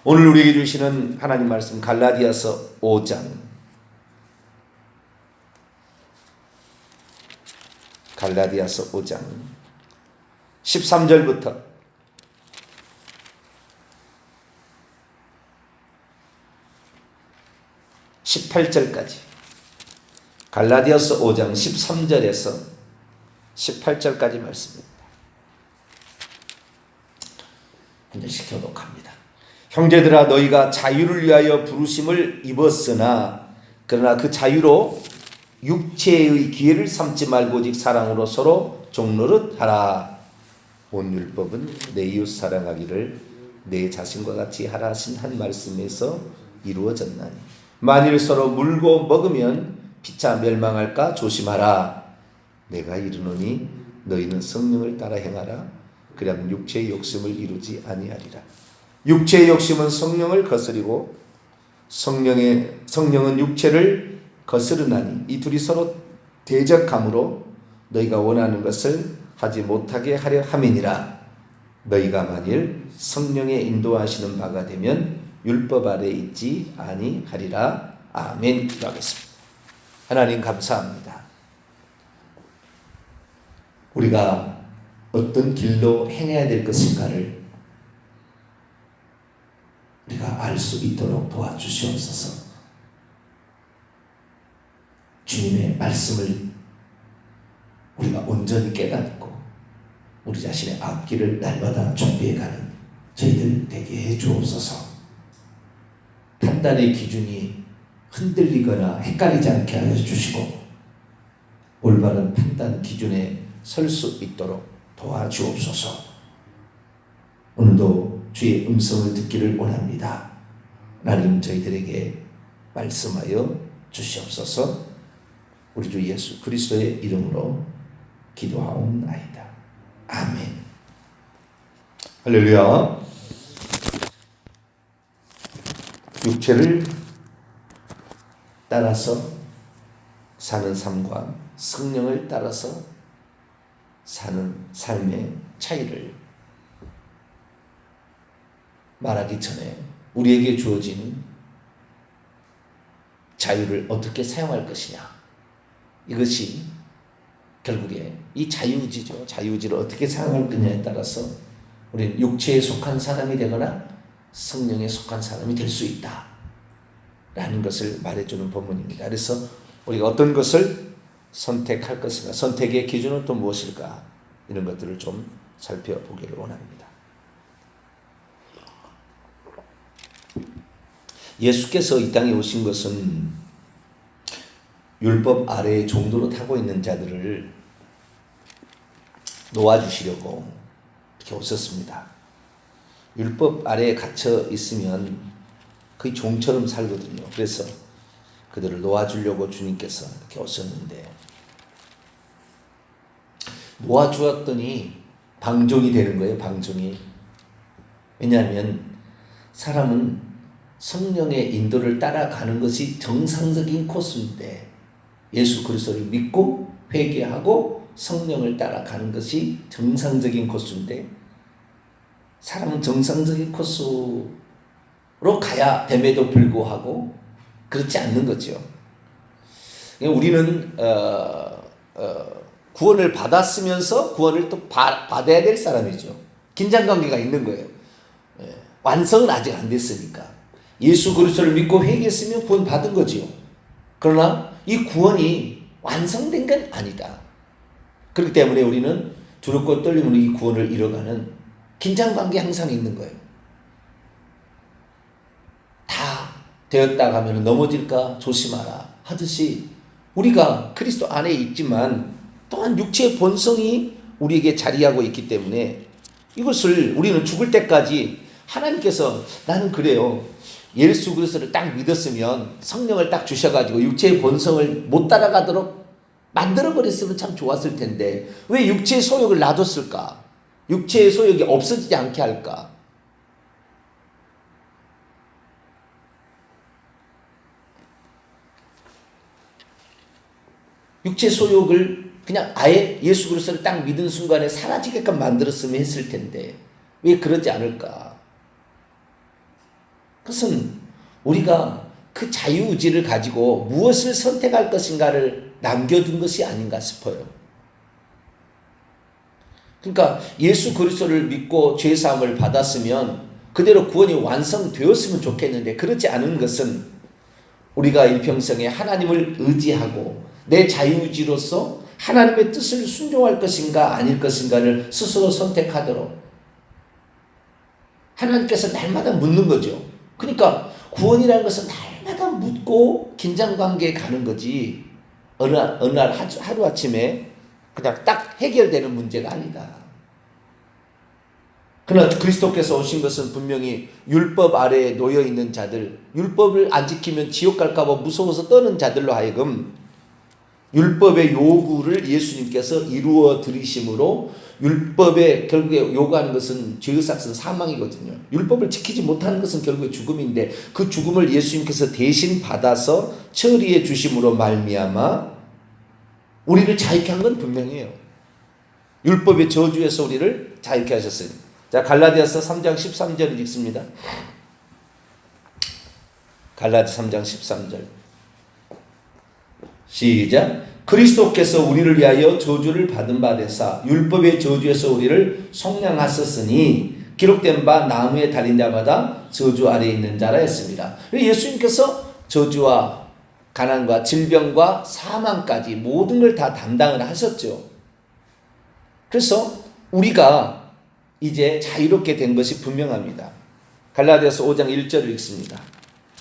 오늘 우리에게 주시는 하나님 말씀 갈라디아서 5장 13절부터 18절까지 갈라디아서 5장 13절에서 18절까지 말씀입니다. 한 절씩 교독합니다. 형제들아 너희가 자유를 위하여 부르심을 입었으나 그러나 그 자유로 육체의 기회를 삼지 말고 오직 사랑으로 서로 종노릇 하라. 온 율법은 내 이웃 사랑하기를 내 자신과 같이 하라 하신 한 말씀에서 이루어졌나니 만일 서로 물고 먹으면 피차 멸망할까 조심하라. 내가 이르노니 너희는 성령을 따라 행하라. 그리하면 육체의 욕심을 이루지 아니하리라. 육체의 욕심은 성령을 거스리고 성령은 육체를 거스르나니 이 둘이 서로 대적함으로 너희가 원하는 것을 하지 못하게 하려 함이니라. 너희가 만일 성령의 인도하시는 바가 되면 율법 아래 있지 아니하리라. 아멘. 기도하겠습니다. 하나님 감사합니다. 우리가 어떤 길로 행해야 될 것인가를 우리가 알 수 있도록 도와주시옵소서. 주님의 말씀을 우리가 온전히 깨닫고 우리 자신의 앞길을 날마다 준비해가는 저희들 되게 해주옵소서. 판단의 기준이 흔들리거나 헷갈리지 않게 하여 주시고 올바른 판단 기준에 설 수 있도록 도와주옵소서. 오늘도 주의 음성을 듣기를 원합니다. 하나님 저희들에게 말씀하여 주시옵소서. 우리 주 예수 그리스도의 이름으로 기도하옵나이다. 아멘. 할렐루야. 육체를 따라서 사는 삶과 성령을 따라서 사는 삶의 차이를 말하기 전에 우리에게 주어진 자유를 어떻게 사용할 것이냐, 이것이 결국에 이 자유의지죠. 자유의지를 어떻게 사용할 거냐에 따라서 우리는 육체에 속한 사람이 되거나 성령에 속한 사람이 될 수 있다 라는 것을 말해주는 본문입니다. 그래서 우리가 어떤 것을 선택할 것인가, 선택의 기준은 또 무엇일까, 이런 것들을 좀 살펴보기를 원합니다. 예수께서 이 땅에 오신 것은 율법 아래의 종도로 타고 있는 자들을 놓아주시려고 이렇게 오셨습니다. 율법 아래에 갇혀 있으면 거의 종처럼 살거든요. 그래서 그들을 놓아주려고 주님께서 이렇게 오셨는데, 놓아주었더니 방종이 되는 거예요. 방종이. 왜냐하면 사람은 성령의 인도를 따라가는 것이 정상적인 코스인데, 예수 그리스도를 믿고 회개하고 성령을 따라가는 것이 정상적인 코스인데, 사람은 정상적인 코스로 가야 됨에도 불구하고 그렇지 않는 거죠. 우리는 구원을 받았으면서 구원을 또 받아야 될 사람이죠. 긴장관계가 있는 거예요. 완성은 아직 안 됐으니까. 예수 그리스도를 믿고 회개했으면 구원 받은 거지요. 그러나 이 구원이 완성된 건 아니다. 그렇기 때문에 우리는 두렵고 떨림으로 이 구원을 이뤄가는 긴장관계 항상 있는 거예요. 다 되었다 가면 넘어질까 조심하라 하듯이 우리가 그리스도 안에 있지만 또한 육체의 본성이 우리에게 자리하고 있기 때문에 이것을 우리는 죽을 때까지 하나님께서, 나는 그래요, 예수 그리스도를 딱 믿었으면 성령을 딱 주셔가지고 육체의 본성을 못 따라가도록 만들어버렸으면 참 좋았을 텐데 왜 육체의 소욕을 놔뒀을까? 육체의 소욕이 없어지지 않게 할까? 육체의 소욕을 그냥 아예 예수 그리스도를 딱 믿은 순간에 사라지게끔 만들었으면 했을 텐데 왜 그러지 않을까? 그것은 우리가 그 자유의지를 가지고 무엇을 선택할 것인가를 남겨둔 것이 아닌가 싶어요. 그러니까 예수 그리스도를 믿고 죄사함을 받았으면 그대로 구원이 완성되었으면 좋겠는데, 그렇지 않은 것은 우리가 일평생에 하나님을 의지하고 내 자유의지로서 하나님의 뜻을 순종할 것인가 아닐 것인가를 스스로 선택하도록 하나님께서 날마다 묻는 거죠. 그러니까 구원이라는 것은 날마다 묻고 긴장관계에 가는 거지, 어느 날 하루아침에 그냥 딱 해결되는 문제가 아니다. 그러나 그리스도께서 오신 것은 분명히 율법 아래에 놓여있는 자들, 율법을 안 지키면 지옥 갈까 봐 무서워서 떠는 자들로 하여금 율법의 요구를 예수님께서 이루어 드리심으로, 율법에 결국에 요구하는 것은 죄의 삭은 사망이거든요. 율법을 지키지 못하는 것은 결국에 죽음인데, 그 죽음을 예수님께서 대신 받아서 처리해 주심으로 말미암아 우리를 자유케 한 건 분명해요. 율법의 저주에서 우리를 자유케 하셨어요. 자, 갈라디아서 3장 13절을 읽습니다. 갈라디 3장 13절 시작. 그리스도께서 우리를 위하여 저주를 받은 바 되사 율법의 저주에서 우리를 속량하셨으니 기록된 바 나무에 달린 자마다 저주 아래에 있는 자라 했습니다. 예수님께서 저주와 가난과 질병과 사망까지 모든 걸 다 담당을 하셨죠. 그래서 우리가 이제 자유롭게 된 것이 분명합니다. 갈라디아서 5장 1절을 읽습니다.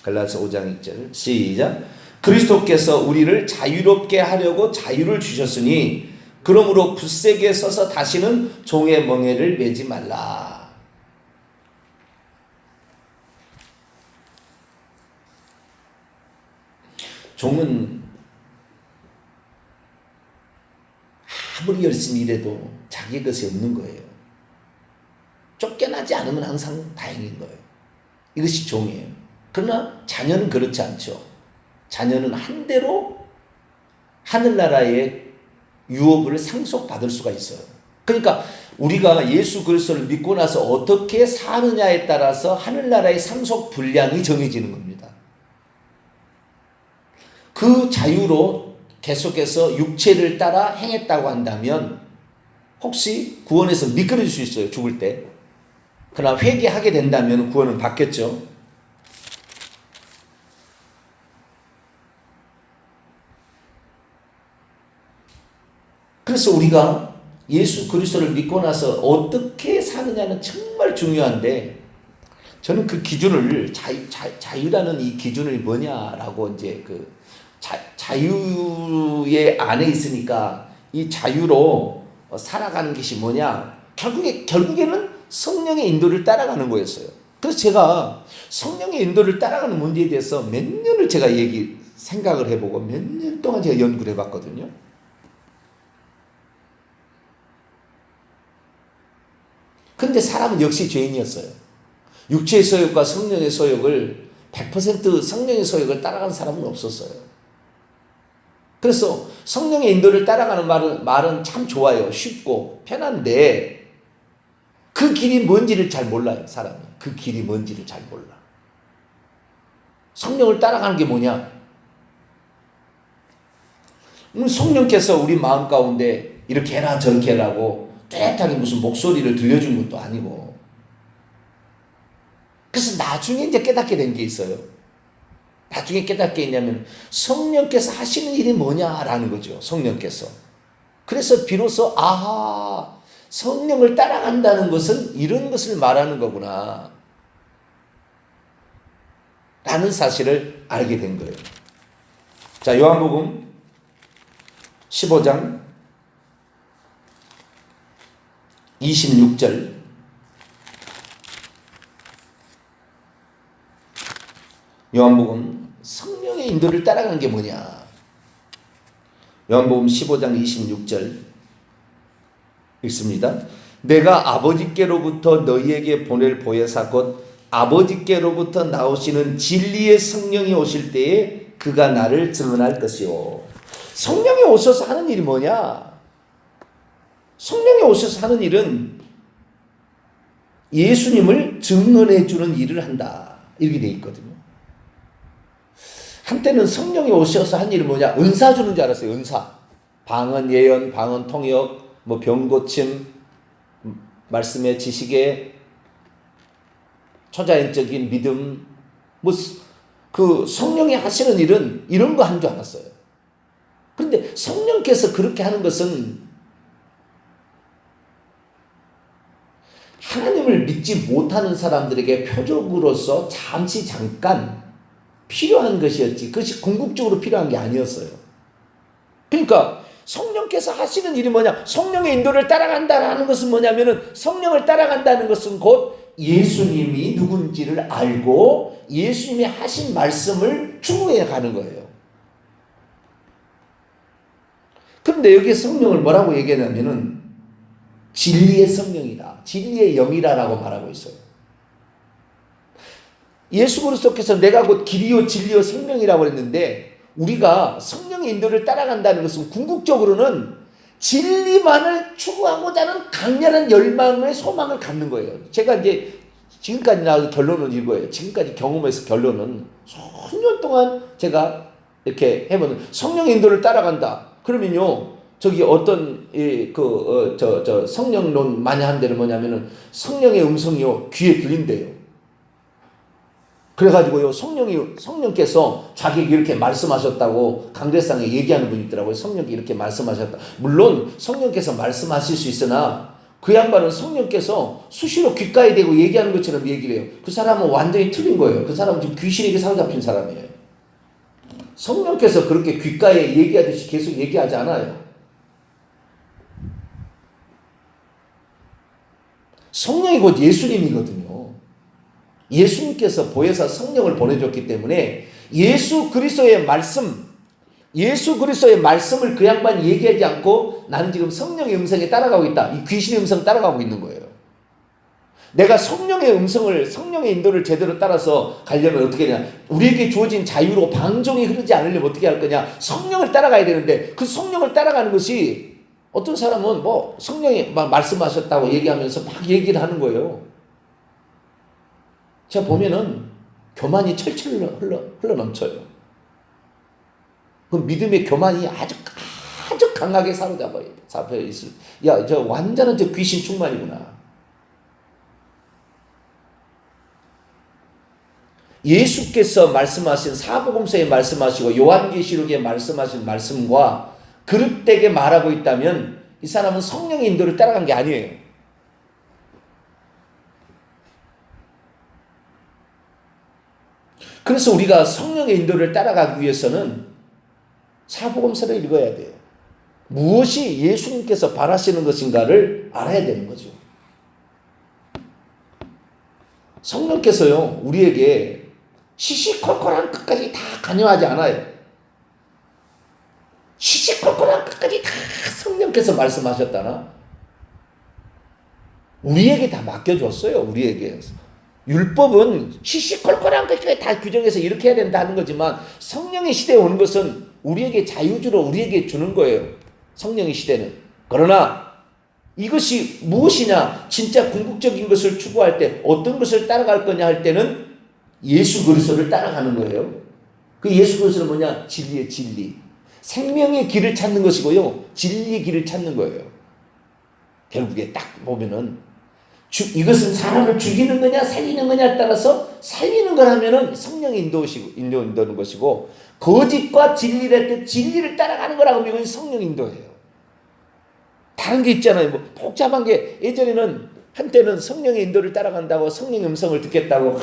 갈라디아서 5장 1절 시작. 그리스도께서 우리를 자유롭게 하려고 자유를 주셨으니 그러므로 굳세게 서서 다시는 종의 멍에를 매지 말라. 종은 아무리 열심히 일해도 자기 것이 없는 거예요. 쫓겨나지 않으면 항상 다행인 거예요. 이것이 종이에요. 그러나 자녀는 그렇지 않죠. 자녀는 한 대로 하늘나라의 유업을 상속받을 수가 있어요. 그러니까 우리가 예수 그리스도를 믿고 나서 어떻게 사느냐에 따라서 하늘나라의 상속 분량이 정해지는 겁니다. 그 자유로 계속해서 육체를 따라 행했다고 한다면 혹시 구원에서 미끄러질 수 있어요. 죽을 때. 그러나 회개하게 된다면 구원은 받겠죠. 그래서 우리가 예수 그리스도를 믿고 나서 어떻게 사느냐는 정말 중요한데, 저는 그 기준을 자유라는 이 기준이 뭐냐라고 이제 그 자유의 안에 있으니까 이 자유로 살아가는 것이 뭐냐, 결국에는 성령의 인도를 따라가는 거였어요. 그래서 제가 성령의 인도를 따라가는 문제에 대해서 몇 년을 제가 생각을 해보고 몇 년 동안 제가 연구를 해봤거든요. 근데 사람은 역시 죄인이었어요. 육체의 소욕과 성령의 소욕을 100% 성령의 소욕을 따라가는 사람은 없었어요. 그래서 성령의 인도를 따라가는 말은 참 좋아요. 쉽고 편한데 그 길이 뭔지를 잘 몰라요. 사람이. 그 길이 뭔지를 잘 몰라. 성령을 따라가는 게 뭐냐? 성령께서 우리 마음 가운데 이렇게 해라 저렇게 해라고 뚜렷하게 무슨 목소리를 들려준 것도 아니고, 그래서 나중에 이제 깨닫게 된 게 있어요. 나중에 깨닫게 했냐면 성령께서 하시는 일이 뭐냐라는 거죠. 성령께서. 그래서 비로소 아하, 성령을 따라간다는 것은 이런 것을 말하는 거구나 라는 사실을 알게 된 거예요. 자, 요한복음 15장 26절 요한복음 성령의 인도를 따라가는 게 뭐냐. 요한복음 15장 26절 읽습니다. 내가 아버지께로부터 너희에게 보낼 보혜사 곧 아버지께로부터 나오시는 진리의 성령이 오실 때에 그가 나를 증언할 것이요. 성령이 오셔서 하는 일이 뭐냐? 성령이 오셔서 하는 일은 예수님을 증언해 주는 일을 한다. 이렇게 돼 있거든요. 한때는 성령이 오셔서 한 일이 뭐냐? 은사 주는 줄 알았어요. 은사. 방언, 예언, 방언, 통역, 뭐 병고침, 말씀의 지식에 초자연적인 믿음, 뭐 그 성령이 하시는 일은 이런 거 한 줄 알았어요. 그런데 성령께서 그렇게 하는 것은 하나님을 믿지 못하는 사람들에게 표적으로서 잠깐 필요한 것이었지, 그것이 궁극적으로 필요한 게 아니었어요. 그러니까 성령께서 하시는 일이 뭐냐? 성령의 인도를 따라간다는 것은 뭐냐면은, 성령을 따라간다는 것은 곧 예수님이 누군지를 알고 예수님이 하신 말씀을 추구해 가는 거예요. 그런데 여기 성령을 뭐라고 얘기하냐면은 진리의 성령이다, 진리의 영이라라고 말하고 있어요. 예수 그리스도께서 내가 곧 길이요 진리요 생명이라고 했는데, 우리가 성령의 인도를 따라간다는 것은 궁극적으로는 진리만을 추구하고자 하는 강렬한 열망의 소망을 갖는 거예요. 제가 이제 지금까지 나온 결론은 이거예요. 지금까지 경험해서 결론은 수년 동안 제가 이렇게 해보는, 성령의 인도를 따라간다. 그러면요, 저기 어떤 성령론 많이 하는 데는 뭐냐면은 성령의 음성이요 귀에 들린대요. 그래가지고요, 성령께서 자기에게 이렇게 말씀하셨다고 강대상에 얘기하는 분이 있더라고요. 성령이 이렇게 말씀하셨다. 물론 성령께서 말씀하실 수 있으나 그 양반은 성령께서 수시로 귓가에 대고 얘기하는 것처럼 얘기를 해요. 그 사람은 완전히 틀린 거예요. 그 사람은 지금 귀신에게 사로잡힌 사람이에요. 성령께서 그렇게 귓가에 얘기하듯이 계속 얘기하지 않아요. 성령이 곧 예수님이거든요. 예수님께서 보혜사 성령을 보내줬기 때문에 예수 그리스도의 말씀을 그 양반이 얘기하지 않고 나는 지금 성령의 음성에 따라가고 있다, 이 귀신의 음성 따라가고 있는 거예요. 내가 성령의 인도를 제대로 따라서 가려면 어떻게 하냐? 우리에게 주어진 자유로 방종이 흐르지 않으려면 어떻게 할 거냐? 성령을 따라가야 되는데, 그 성령을 따라가는 것이, 어떤 사람은 뭐 성령이 막 말씀하셨다고 얘기하면서 막 얘기를 하는 거예요. 제가 보면은 교만이 철철 흘러넘쳐요. 그 믿음의 교만이 아주 강하게 사로잡혀 있어요. 야, 저 완전한 저 귀신 충만이구나. 예수께서 말씀하신 사복음서에 말씀하시고 요한계시록에 말씀하신 말씀과 그릇되게 말하고 있다면 이 사람은 성령의 인도를 따라간 게 아니에요. 그래서 우리가 성령의 인도를 따라가기 위해서는 사복음서를 읽어야 돼요. 무엇이 예수님께서 바라시는 것인가를 알아야 되는 거죠. 성령께서요, 우리에게 시시콜콜한 끝까지 다 관여하지 않아요. 시시콜콜한 끝까지 다 성령께서 말씀하셨다나? 우리에게 다 맡겨줬어요. 우리에게. 율법은 시시콜콜한 것까지 다 규정해서 이렇게 해야 된다는 거지만, 성령의 시대에 오는 것은 우리에게 자유주로 우리에게 주는 거예요. 성령의 시대는. 그러나 이것이 무엇이냐, 진짜 궁극적인 것을 추구할 때 어떤 것을 따라갈 거냐 할 때는 예수 그리스도를 따라가는 거예요. 그 예수 그리스도는 뭐냐? 진리의 진리, 생명의 길을 찾는 것이고요, 진리의 길을 찾는 거예요. 결국에 딱 보면은 이것은 사람을 죽이는 거냐 살리는 거냐에 따라서, 살리는 걸 하면은 성령이 인도하는 것이고, 거짓과 진리를 할 때 진리를 따라가는 거라고 하면 이건 성령 인도예요. 다른 게 있잖아요. 뭐 복잡한 게, 예전에는 한때는 성령의 인도를 따라간다고 성령의 음성을 듣겠다고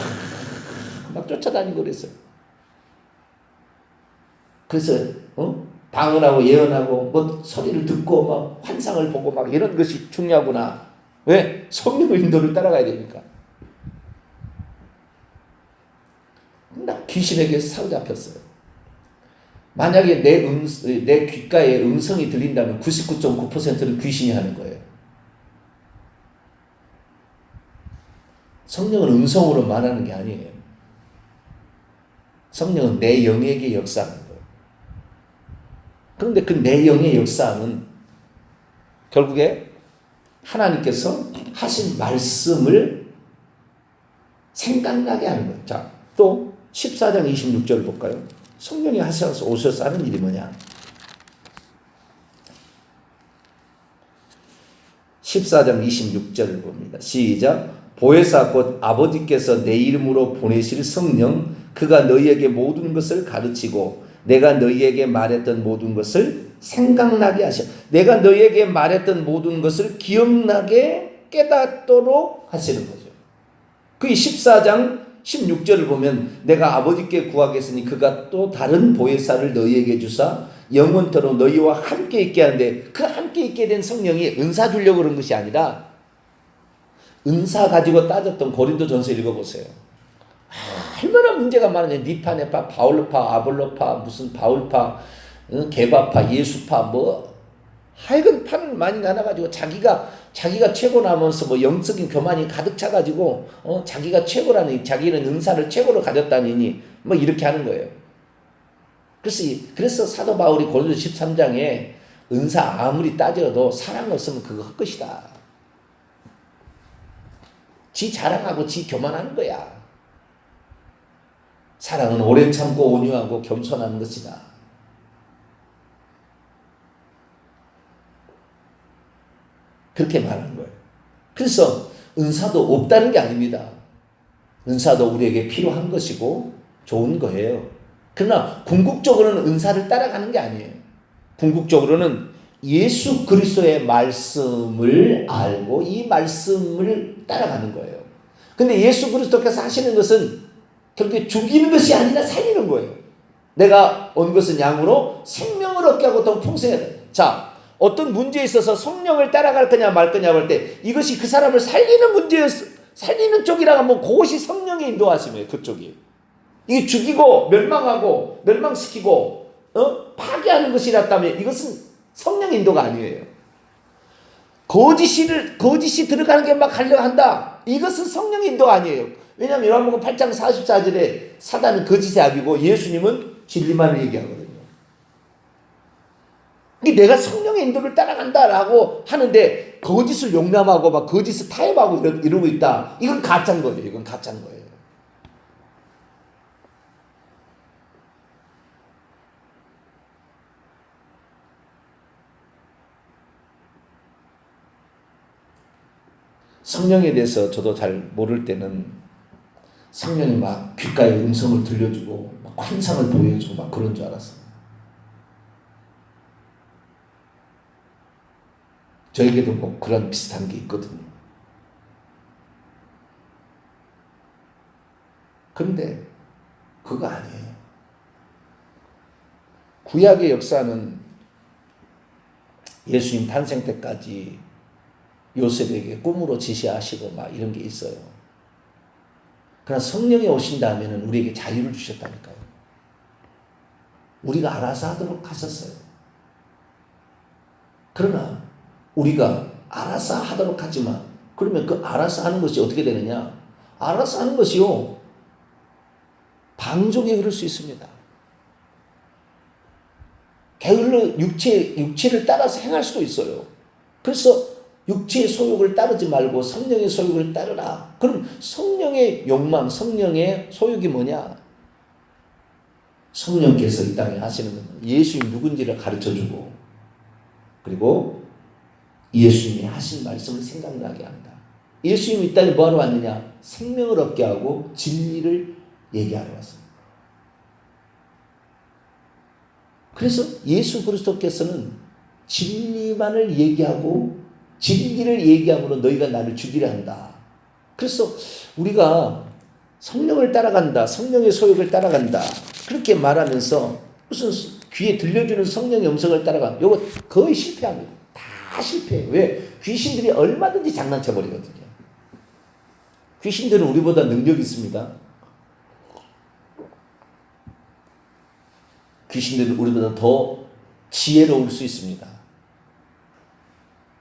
막 쫓아다니고 그랬어요. 그래서 방언하고 예언하고 뭐 소리를 듣고 막 환상을 보고 막 이런 것이 중요하구나. 왜? 성령의 인도를 따라가야 되니까. 나 귀신에게 사로잡혔어요. 만약에 내 귓가에 음성이 들린다면 99.9%는 귀신이 하는 거예요. 성령은 음성으로 말하는 게 아니에요. 성령은 내 영에게 역사하는 거예요. 그런데 그 내 영의 역사는 결국에 하나님께서 하신 말씀을 생각나게 하는 거예요. 자, 또 14장 26절 볼까요? 성령이 하셔서 오셔서 하는 일이 뭐냐? 14장 26절을 봅니다. 시작. 보혜사 곧 아버지께서 내 이름으로 보내실 성령 그가 너희에게 모든 것을 가르치고 내가 너희에게 말했던 모든 것을 생각나게 하셔. 내가 너희에게 말했던 모든 것을 기억나게 깨닫도록 하시는 거죠. 그 14장 16절을 보면 내가 아버지께 구하겠으니 그가 또 다른 보혜사를 너희에게 주사 영원토록 너희와 함께 있게 하는데 그 함께 있게 된 성령이 은사 주려고 그런 것이 아니라 은사 가지고 따졌던 고린도전서 읽어보세요. 얼마나 문제가 많으냐. 니파 네파 바울파 아볼로파 무슨 바울파 게바파 예수파 뭐 하여간 판을 많이 나눠가지고 자기가 최고라면서 뭐 영적인 교만이 가득 차가지고 자기가 최고라니 자기는 은사를 최고로 가졌다니 뭐 이렇게 하는 거예요. 그래서 사도 바울이 고린도 13장에 은사 아무리 따져도 사랑 없으면 그거 헛것이다. 지 자랑하고 지 교만하는 거야. 사랑은 오래 참고 온유하고 겸손하는 것이다. 그렇게 말하는 거예요. 그래서 은사도 없다는 게 아닙니다. 은사도 우리에게 필요한 것이고 좋은 거예요. 그러나 궁극적으로는 은사를 따라가는 게 아니에요. 궁극적으로는 예수 그리스도의 말씀을 알고 이 말씀을 따라가는 거예요. 근데 예수 그리스도께서 하시는 것은 결국에 죽이는 것이 아니라 살리는 거예요. 내가 온 것은 양으로 생명을 얻게 하고 더 풍성하다. 자, 어떤 문제에 있어서 성령을 따라갈 거냐 말 거냐 할 때 이것이 그 사람을 살리는 쪽이라고 하면 그것이 성령의 인도하심이에요. 그쪽이. 이게 죽이고 멸망하고 멸망시키고 파괴하는 것이라면 이것은 성령의 인도가 아니에요. 거짓이 들어가는 게 막 하려고 한다. 이것은 성령의 인도가 아니에요. 왜냐하면 요한복음 8장 44절에 사단은 거짓의 아비고 예수님은 진리만을 얘기하거든요. 내가 성령의 인도를 따라간다라고 하는데 거짓을 용납하고 막 거짓을 타협하고 이러고 있다. 이건 가짜인 거예요. 이건 가짜인 거예요. 성령에 대해서 저도 잘 모를 때는 성령이 막 귓가에 음성을 들려주고 막 환상을 보여주고 막 그런 줄 알았어요. 저에게도 뭐 그런 비슷한 게 있거든요. 그런데 그거 아니에요. 구약의 역사는 예수님 탄생 때까지 요셉에게 꿈으로 지시하시고 막 이런 게 있어요. 그러나 성령이 오신다면 우리에게 자유를 주셨다니까요. 우리가 알아서 하도록 하셨어요. 그러나 우리가 알아서 하도록 하지만 그러면 그 알아서 하는 것이 어떻게 되느냐? 알아서 하는 것이요. 방종에 흐를 수 있습니다. 게을러 육체를 따라서 행할 수도 있어요. 그래서 육체의 소욕을 따르지 말고 성령의 소욕을 따르라. 그럼 성령의 욕망, 성령의 소욕이 뭐냐? 성령께서 이 땅에 하시는 건 예수님이 누군지를 가르쳐주고 그리고 예수님이 하신 말씀을 생각나게 한다. 예수님이 이 땅에 뭐하러 왔느냐? 생명을 얻게 하고 진리를 얘기하러 왔습니다. 그래서 예수 그리스도께서는 진리만을 얘기하고 진리를 얘기함으로 너희가 나를 죽이려 한다. 그래서 우리가 성령을 따라간다. 성령의 소욕을 따라간다. 그렇게 말하면서 무슨 귀에 들려주는 성령의 음성을 따라가. 이거 거의 실패합니다. 다 실패해요. 왜? 귀신들이 얼마든지 장난쳐버리거든요. 귀신들은 우리보다 능력이 있습니다. 귀신들은 우리보다 더 지혜로울 수 있습니다.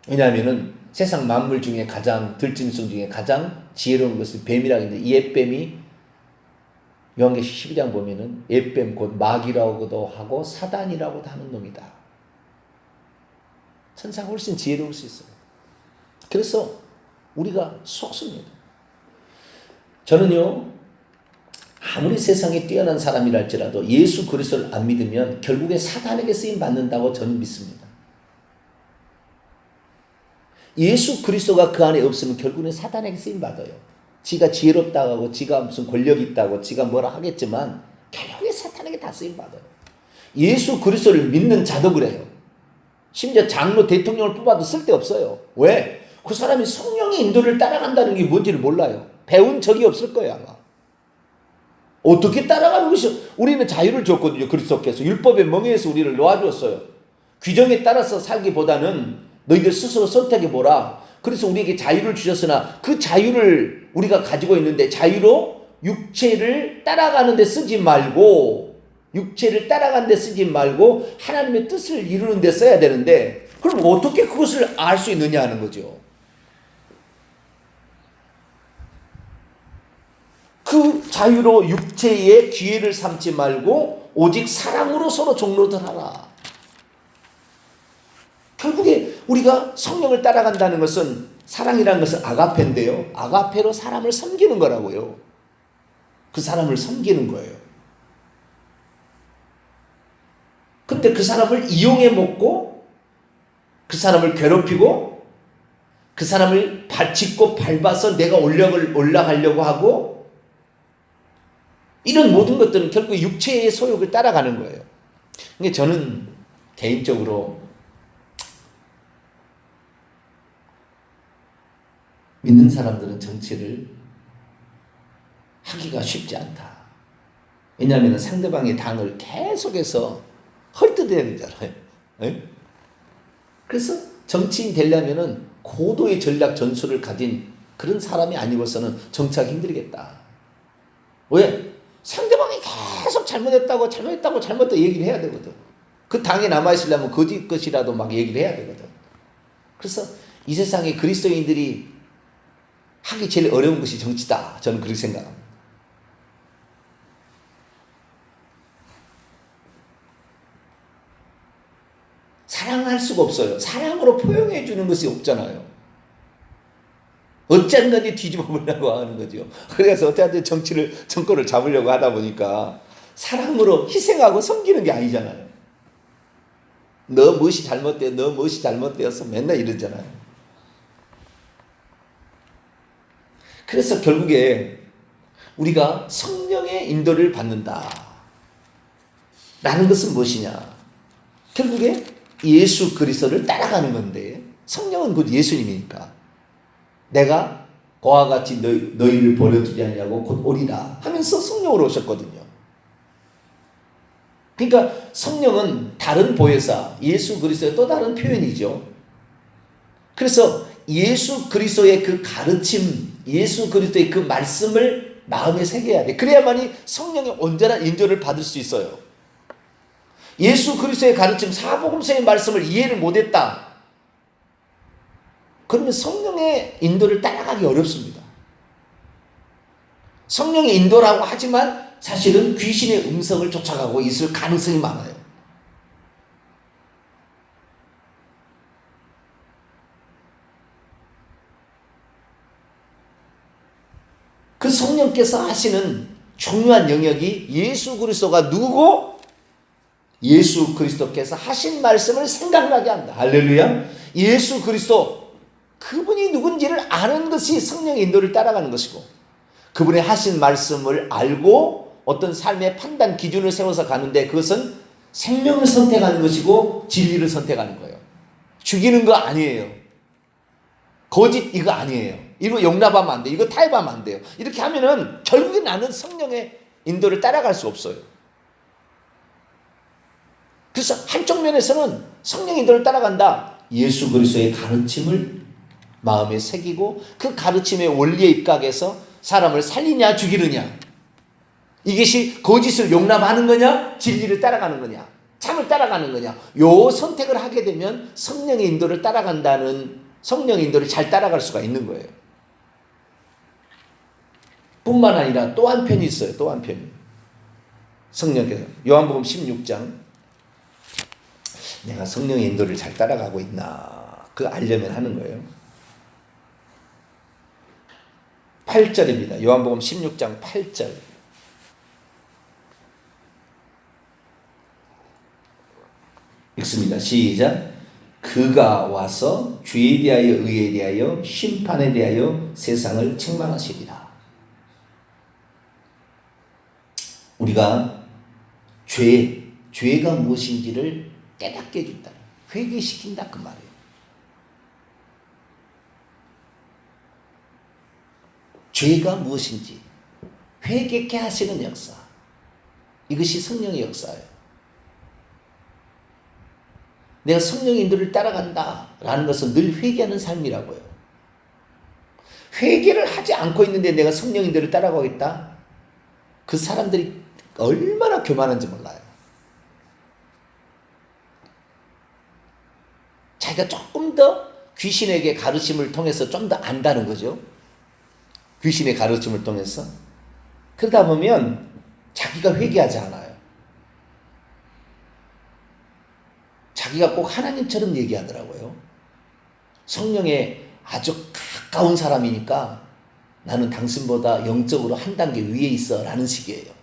왜냐하면 세상 만물 중에 가장 들짐승 중에 가장 지혜로운 것을 뱀이라고 하는데 이 옛뱀이 요한계시록 12장 보면은 옛뱀 곧 마귀라고도 하고 사단이라고도 하는 놈이다. 천사가 훨씬 지혜로울 수 있어요. 그래서 우리가 속습니다. 저는요 아무리 세상에 뛰어난 사람이랄지라도 예수 그리스도를 안 믿으면 결국에 사단에게 쓰임 받는다고 저는 믿습니다. 예수 그리스도가 그 안에 없으면 결국은 사단에게 쓰임 받아요. 지가 지혜롭다고 하고 지가 무슨 권력이 있다고 지가 뭐라 하겠지만 결국에 사탄에게 다 쓰임 받아요. 예수 그리스도를 믿는 자도 그래요. 심지어 장로 대통령을 뽑아도 쓸데없어요. 왜? 그 사람이 성령의 인도를 따라간다는 게 뭔지를 몰라요. 배운 적이 없을 거예요 아마. 어떻게 따라가는 것이, 우리는 자유를 줬거든요. 그리스도께서 율법의 멍에에서 우리를 놓아주었어요. 규정에 따라서 살기보다는 너희들 스스로 선택해보라. 그래서 우리에게 자유를 주셨으나 그 자유를 우리가 가지고 있는데 육체를 따라가는 데 쓰지 말고 하나님의 뜻을 이루는 데 써야 되는데, 그럼 어떻게 그것을 알 수 있느냐 하는 거죠. 그 자유로 육체의 기회를 삼지 말고 오직 사랑으로 서로 종로들하라. 결국에 우리가 성령을 따라간다는 것은, 사랑이라는 것은 아가페인데요, 아가페로 사람을 섬기는 거라고요. 그 사람을 섬기는 거예요. 근데 그 사람을 이용해 먹고, 그 사람을 괴롭히고, 그 사람을 밟고 밟아서 내가 올라가려고 하고, 이런 모든 것들은 결국 육체의 소욕을 따라가는 거예요. 근데 저는 개인적으로 믿는 사람들은 정치를 하기가 쉽지 않다. 왜냐하면 상대방의 당을 계속해서 헐뜯어야 되잖아요. 네? 그래서 정치인 되려면은 고도의 전략 전술을 가진 그런 사람이 아니고서는 정치하기 힘들겠다. 왜? 상대방이 계속 잘못했다고 얘기를 해야 되거든. 그 당에 남아있으려면 거짓 것이라도 막 얘기를 해야 되거든. 그래서 이 세상에 그리스도인들이 하기 제일 어려운 것이 정치다. 저는 그렇게 생각합니다. 사랑할 수가 없어요. 사랑으로 포용해 주는 것이 없잖아요. 어쩐간지 뒤집어 보려고 하는 거죠. 그래서 어떻게 정권을 잡으려고 하다 보니까 사랑으로 희생하고 섬기는 게 아니잖아요. 너 무엇이 잘못되었어 맨날 이러잖아요. 그래서 결국에 우리가 성령의 인도를 받는다 라는 것은 무엇이냐, 결국에 예수 그리스도를 따라가는 건데, 성령은 곧 예수님이니까 내가 그와 같이 너희를 버려두지 않냐고 곧 오리라 하면서 성령으로 오셨거든요. 그러니까 성령은 다른 보혜사, 예수 그리스도의 또 다른 표현이죠. 그래서 예수 그리스도의 그 가르침, 예수 그리스도의 그 말씀을 마음에 새겨야 돼. 그래야만이 성령의 온전한 인도를 받을 수 있어요. 예수 그리스도의 가르침, 사복음서의 말씀을 이해를 못했다. 그러면 성령의 인도를 따라가기 어렵습니다. 성령의 인도라고 하지만 사실은 귀신의 음성을 쫓아가고 있을 가능성이 많아요. 그 성령께서 하시는 중요한 영역이 예수 그리스도가 누구고 예수 그리스도께서 하신 말씀을 생각나게 한다. 할렐루야. 예수 그리스도, 그분이 누군지를 아는 것이 성령의 인도를 따라가는 것이고, 그분의 하신 말씀을 알고 어떤 삶의 판단 기준을 세워서 가는데, 그것은 생명을 선택하는 것이고 진리를 선택하는 거예요. 죽이는 거 아니에요. 거짓 이거 아니에요. 이거 용납하면 안 돼. 이거 타협하면 안 돼요. 이렇게 하면은 결국에 나는 성령의 인도를 따라갈 수 없어요. 그래서 한쪽 면에서는 성령의 인도를 따라간다. 예수 그리스도의 가르침을 마음에 새기고 그 가르침의 원리에 입각해서 사람을 살리냐 죽이느냐, 이것이 거짓을 용납하는 거냐 진리를 따라가는 거냐 참을 따라가는 거냐, 요 선택을 하게 되면 성령의 인도를 따라간다는, 성령의 인도를 잘 따라갈 수가 있는 거예요. 뿐만 아니라 또 한 편이 있어요. 또 한 편이. 성령께서 요한복음 16장, 내가 성령의 인도를 잘 따라가고 있나 그거 알려면 하는 거예요. 8절입니다. 요한복음 16장 8절. 읽습니다. 시작. 그가 와서 죄에 대하여 의에 대하여 심판에 대하여 세상을 책망하시리라. 우리가 죄가 무엇인지를 깨닫게 해준다. 회개시킨다 그 말이에요. 죄가 무엇인지 회개케 하시는 역사. 이것이 성령의 역사예요. 내가 성령의 인도를 따라간다라는 것은 늘 회개하는 삶이라고요. 회개를 하지 않고 있는데 내가 성령의 인도를 따라가고 있다? 그 사람들이 얼마나 교만한지 몰라요. 자기가 조금 더 귀신에게 가르침을 통해서 좀 더 안다는 거죠. 귀신의 가르침을 통해서. 그러다 보면 자기가 회개하지 않아요. 자기가 꼭 하나님처럼 얘기하더라고요. 성령에 아주 가까운 사람이니까 나는 당신보다 영적으로 한 단계 위에 있어 라는 식이에요.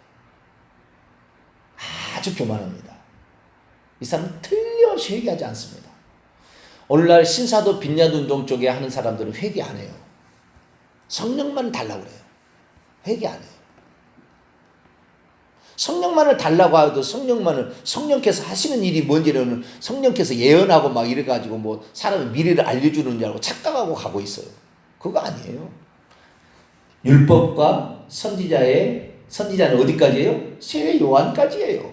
아주 교만합니다. 이 사람은 틀림없이 회개하지 않습니다. 오늘날 신사도 빈야드 운동 쪽에 하는 사람들은 회개 안 해요. 성령만 달라고 그래요. 회개 안 해요. 성령만을 달라고 하도 성령께서 하시는 일이 뭔지는 성령께서 예언하고 막 이래가지고 뭐 사람의 미래를 알려주는 줄 알고 착각하고 가고 있어요. 그거 아니에요. 율법과 선지자는 어디까지예요? 세례 요한까지예요.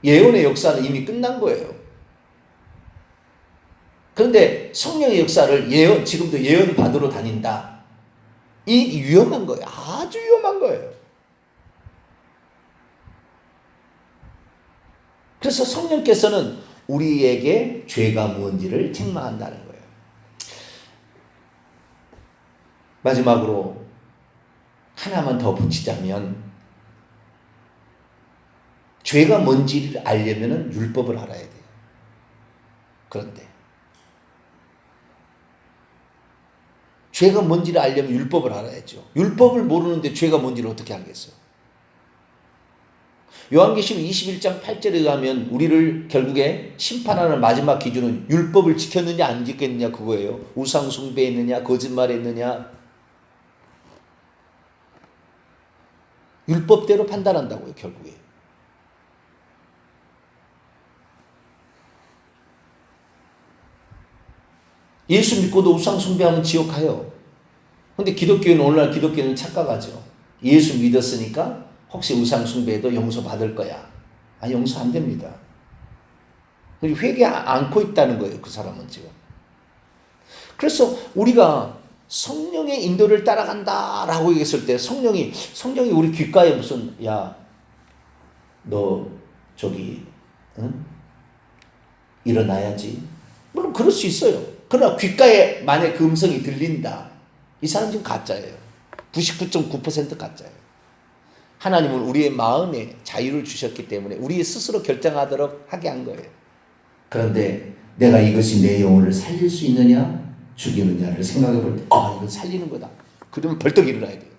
예언의 역사는 이미 끝난 거예요. 그런데 성령의 역사를 지금도 예언 받으러 다닌다. 이 위험한 거예요. 아주 위험한 거예요. 그래서 성령께서는 우리에게 죄가 뭔지를 책망한다는 거예요. 마지막으로 하나만 더 붙이자면 죄가 뭔지를 알려면 율법을 알아야 돼요. 그런데 죄가 뭔지를 알려면 율법을 알아야죠. 율법을 모르는데 죄가 뭔지를 어떻게 알겠어요? 요한계시록 21장 8절에 의하면 우리를 결국에 심판하는 마지막 기준은 율법을 지켰느냐 안 지켰느냐 그거예요. 우상 숭배했느냐 거짓말했느냐. 율법대로 판단한다고요. 결국에. 예수 믿고도 우상 숭배하면 지옥 가요. 근데 오늘날 기독교는 착각하죠. 예수 믿었으니까 혹시 우상 숭배해도 용서받을 거야. 용서 안 됩니다. 회개 않고 있다는 거예요. 그 사람은 지금. 그래서 우리가 성령의 인도를 따라간다라고 얘기했을 때 성령이 우리 귓가에 무슨 너 응? 일어나야지. 물론 그럴 수 있어요. 그러나 귓가에 만약 그 음성이 들린다. 이 사람 지금 가짜예요. 99.9% 가짜예요. 하나님은 우리의 마음에 자유를 주셨기 때문에 우리 스스로 결정하도록 하게 한 거예요. 그런데 내가 이것이 내 영혼을 살릴 수 있느냐 죽이느냐를 생각해 볼 때 이건 살리는 거다. 그러면 벌떡 일어나야 돼요.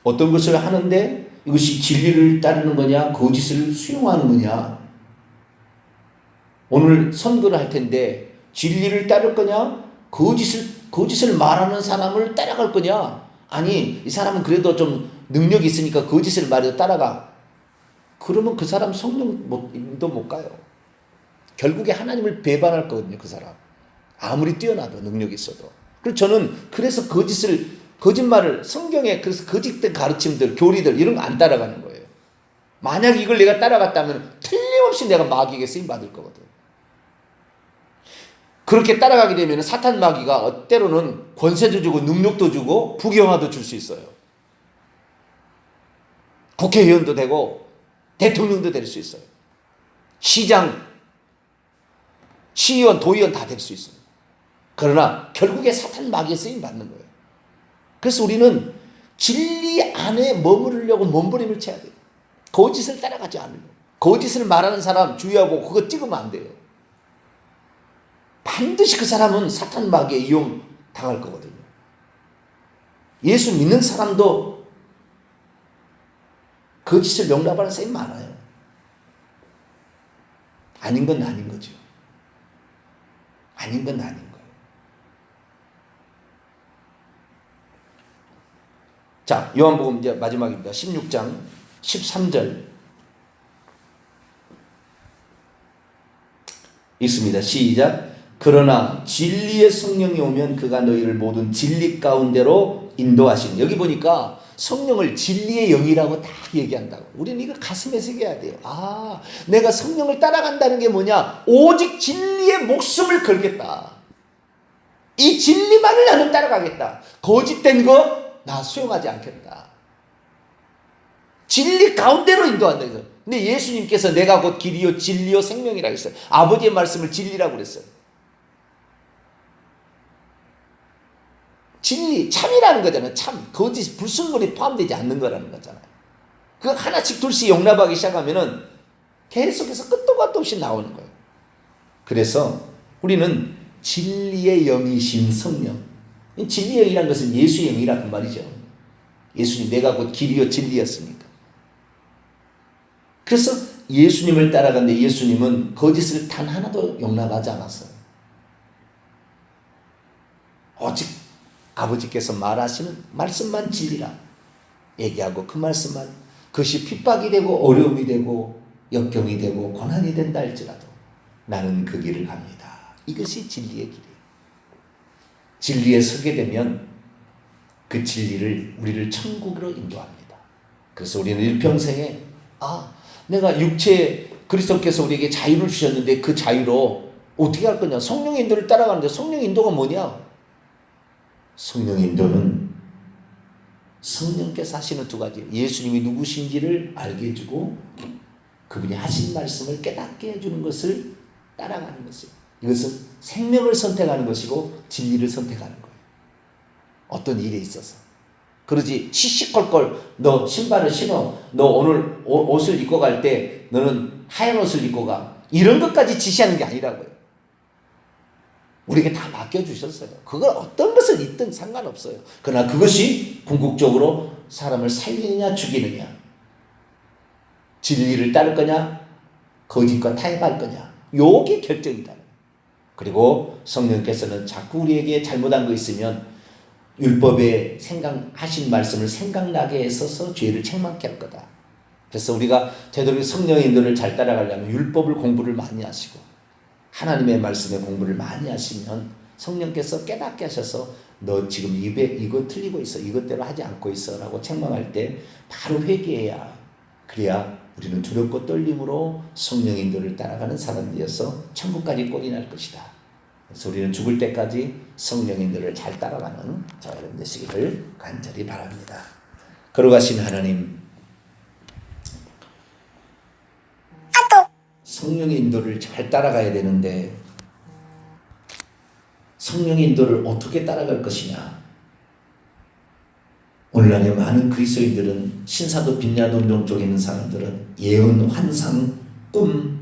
어떤 것을 하는데 이것이 진리를 따르는 거냐 거짓을 수용하는 거냐. 오늘 선거를 할 텐데 진리를 따를 거냐 거짓을 말하는 사람을 따라갈 거냐. 아니 이 사람은 그래도 좀 능력이 있으니까 거짓을 말해도 따라가. 그러면 그 사람 성령도 못 가요. 결국에 하나님을 배반할 거거든요. 그 사람 아무리 뛰어나도 능력이 있어도. 그래서 거짓말을 성경에 그래서 거짓된 가르침들 교리들 이런 거 안 따라가는 거예요. 만약 이걸 내가 따라갔다면 틀림없이 내가 마귀에게 쓰임 받을 거거든. 그렇게 따라가게 되면 사탄 마귀가 때로는 권세도 주고 능력도 주고 부경화도 줄 수 있어요. 국회의원도 되고 대통령도 될 수 있어요. 시장, 시의원, 도의원 다 될 수 있습니다. 그러나 결국에 사탄 마귀에 쓰임 받는 거예요. 그래서 우리는 진리 안에 머무르려고 몸부림을 쳐야 돼요. 거짓을 따라가지 않으려고. 거짓을 말하는 사람 주의하고 그거 찍으면 안 돼요. 반드시 그 사람은 사탄 마귀에 이용당할 거거든요. 예수 믿는 사람도 거짓을 용납하는 사람이 많아요. 아닌 건 아닌 거죠. 아닌 건 아닌 거예요. 자, 요한복음 이제 마지막입니다. 16장 13절 있습니다. 시작. 그러나 진리의 성령이 오면 그가 너희를 모든 진리 가운데로 인도하시니. 여기 보니까 성령을 진리의 영이라고 다 얘기한다고. 우리는 이거 가슴에 새겨야 돼요. 아, 내가 성령을 따라간다는 게 뭐냐? 오직 진리의 목숨을 걸겠다. 이 진리만을 나는 따라가겠다. 거짓된 거 나 수용하지 않겠다. 진리 가운데로 인도한다. 근데 예수님께서 내가 곧 길이요 진리요 생명이라고 했어요. 아버지의 말씀을 진리라고 그랬어요. 진리, 참이라는 거잖아요. 참, 거짓, 불순물이 포함되지 않는 거라는 거잖아요. 그거 하나씩 둘씩 용납하기 시작하면은 계속해서 끝도 갓도 없이 나오는 거예요. 그래서 우리는 진리의 영이신 성령. 진리의 영이라는 것은 예수의 영이라는 말이죠. 예수님, 내가 곧 길이요 진리였으니까. 그래서 예수님을 따라가는데 예수님은 거짓을 단 하나도 용납하지 않았어요. 오직 아버지께서 말하시는 말씀만 진리라 얘기하고 그 말씀만, 그것이 핍박이 되고 어려움이 되고 역경이 되고 고난이 된다 할지라도 나는 그 길을 갑니다. 이것이 진리의 길이에요. 진리에 서게 되면 그 진리를 우리를 천국으로 인도합니다. 그래서 우리는 일평생에 내가 육체 그리스도께서 우리에게 자유를 주셨는데 그 자유로 어떻게 할 거냐? 성령의 인도를 따라가는데 성령의 인도가 뭐냐? 성령의 인도는 성령께서 하시는 두 가지. 예수님이 누구신지를 알게 해주고 그분이 하신 말씀을 깨닫게 해주는 것을 따라가는 것이에요. 이것은 생명을 선택하는 것이고 진리를 선택하는 거예요. 어떤 일에 있어서. 그러지 시시콜콜 너 신발을 신어, 너 오늘 옷을 입고 갈 때 너는 하얀 옷을 입고 가, 이런 것까지 지시하는 게 아니라고요. 우리에게 다 맡겨주셨어요. 그걸 어떤 것을 입든 상관없어요. 그러나 그것이 궁극적으로 사람을 살리느냐 죽이느냐, 진리를 따를 거냐 거짓과 타협할 거냐, 요게 결정이다. 그리고 성령께서는 자꾸 우리에게 잘못한 거 있으면 율법에 생각하신 말씀을 생각나게 해서서 죄를 책망케 할 거다. 그래서 우리가 제대로 성령의 인도를 잘 따라가려면 율법을 공부를 많이 하시고 하나님의 말씀의 공부를 많이 하시면 성령께서 깨닫게 하셔서 너 지금 입에 이거 틀리고 있어, 이것대로 하지 않고 있어 라고 책망할 때 바로 회개해야, 그래야 우리는 두렵고 떨림으로 성령의 인도를 따라가는 사람들이어서 천국까지 꼴이 날 것이다. 그래서 우리는 죽을 때까지 성령의 인도를 잘 따라가는 저와 여러분 되시기를 간절히 바랍니다. 걸어가신 하나님, 성령의 인도를 잘 따라가야 되는데 성령의 인도를 어떻게 따라갈 것이냐. 오늘날의 많은 그리스도인들은, 신사도 빈야도 운동 쪽에 있는 사람들은 예언, 환상, 꿈,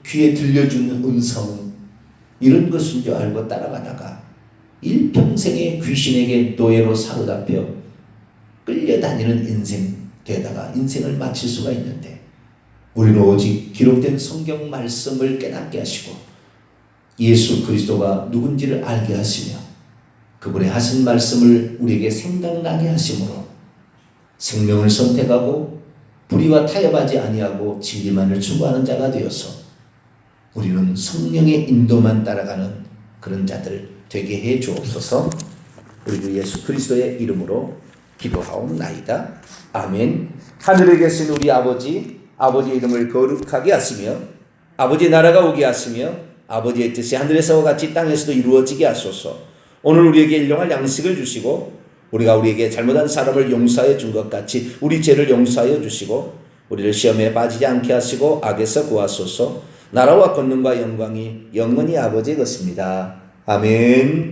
귀에 들려주는 음성, 이런 것인 줄 알고 따라가다가 일평생의 귀신에게 노예로 사로잡혀 끌려다니는 인생 되다가 인생을 마칠 수가 있는데, 우리는 오직 기록된 성경 말씀을 깨닫게 하시고 예수 그리스도가 누군지를 알게 하시며 그분의 하신 말씀을 우리에게 생각나게 하심으로 생명을 선택하고 불의와 타협하지 아니하고 진리만을 추구하는 자가 되어서 우리는 성령의 인도만 따라가는 그런 자들 되게 해 주옵소서. 우리 주 예수 그리스도의 이름으로 기도하옵나이다. 아멘. 하늘에 계신 우리 아버지, 아버지의 이름을 거룩하게 하시며 아버지의 나라가 오게 하시며 아버지의 뜻이 하늘에서와 같이 땅에서도 이루어지게 하소서. 오늘 우리에게 일용할 양식을 주시고 우리가 우리에게 잘못한 사람을 용서해 준 것 같이 우리 죄를 용서하여 주시고 우리를 시험에 빠지지 않게 하시고 악에서 구하소서. 나라와 권능과 영광이 영원히 아버지의 것입니다. 아멘.